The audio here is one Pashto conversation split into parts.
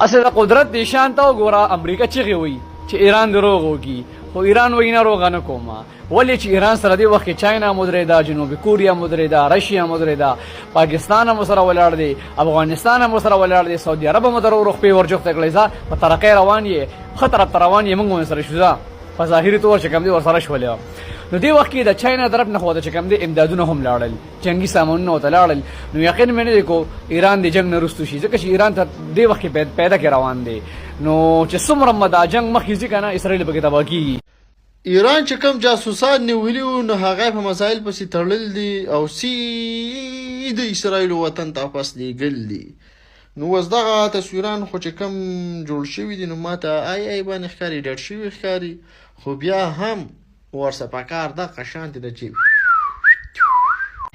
اصل د قدرت نشان ته وګوره امریکا چغې وي چې ایران دروغ وکړي خو ایران وایي نه روغه نه کومه ولې چې ایران سره دې وخت کې چاینا مدرېده جنوبي کوریا مدرېده رشیا مدرېده پاکستان هم سره ولاړ دی افغانستان هم سره ولاړ دی سعودي عرب هم درو روغ په ورجوخته کړی ځا په ترقې روان یې خطر روان یې موږ سره شو ځا په ظاهري تور چې کوم دي ور سره شولې نو دې وخت کې د چاینا طرف نه خو د چې کوم دي امدادونه هم لاړل جنگي سامانونه وته لاړل نو یقین مې نه کو ایران د جنگ نه رستو شي ځکه چې ایران ته دې وخت کې پیدا کې روان دی نو چې څومره مدا جنگ مخکې ځکه نه اسرائیل به کې تباہ کیږي ایران چې کوم جاسوسان نیولي وو نو هغه په مسایل پسې تړل دي او سیده اسرائیل وطن ته واپس لیږل دي نو اوس دغه تصویران خو چې کوم جوړ شوي دي نو ماته ای باندې ښکاري ډېر شوي ښکاري خو بیا هم ورسره پکار دغه شانتې ده چې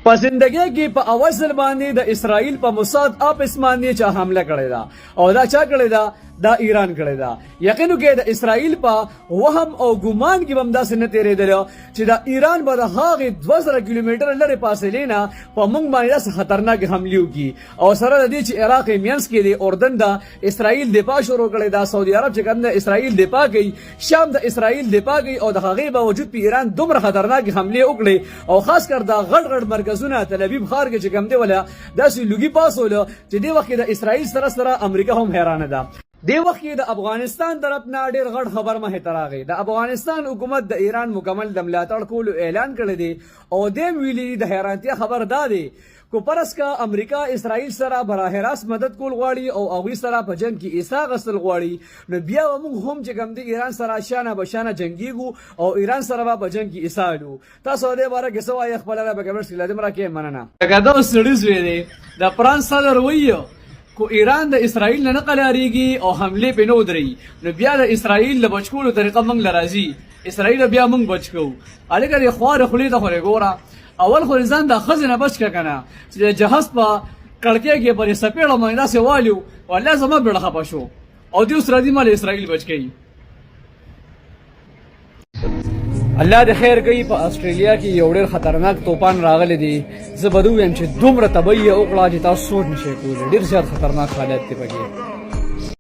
په زندګۍ کې په اول ځل باندې د اسرائیل په موساد آفس باندې چا حمله کړې ده او دا چا کړې ده دا ایران کړی دا یقینو کې د اسرائیل په وهم او ګمان کې هم داسې نه تېرېدل چې د ایران به د هغې 200 کیلومتره لرې فاصلې نه په موږ باندې داسې خطرناکې حملې وکړي او سره د دې چې عراق یې منځ کې دی اردن د اسرائیل دفاع شروع کړې ده سعودي عرب چې کوم د اسرائیل دفاع کوي شام د اسرائیل دفاع کوي او د هغې باوجود په ایران دومره خطرناکې حملې وکړې او خاص کر د غټ غټ مرکزونه تل ابیب ښار کې چې کوم دی ولا داسې لوګي پاسوله چې دې وخت د اسرائیل سره امریکا هم حیرانه ده دی وخت د افغانستان طرف نه ډېر غټ خبر مخې ته راغی د افغانستان حکومت د ایران مکمل د ملاتړ کولو اعلان کړی دی او دې ویلي د حیرانتیا خبر دا دی کو پرس کا امریکا اسرائیل سره براه راست مدد کول غواړي او هغوی سره په جنگ کې حصه اخیستل غواړي نو بیا موږ هم چې کوم دی ایران سره شانه بشانه جنګیږو او ایران سره به په جنگ کې حصه اخلو تاسو دې باره کې څه وایي خپله به کمنټس کې لازم راکړئ مننه لکه دا اوس سړي زوی دی د فرانس صدر وایي کو ایران د اسرائیل نه قلاریږي او حمله په نو دري نو بیا د اسرائیل له بچکولو طریقه موږ لرازي اسرائیل بیا موږ بچکو الګر یې خوار خولې ته خوري ګوره اول خو ځان د خزنه بچ کنه چې جهاز په کړکۍ کې پرې سپېړه مې داسې والو والله زما بیړه خپه شو او دې اوس راځي مال اسرائیل بچ کی الله د خیر کوي په استرالیا کې یو ډېر خطرناک طوفان راغلی دی زه به دوی یم چې دومره تبعیه وکړه چې تاسو سوچ نشئ کولی ډېر زیات خطرناک حالت دی پکې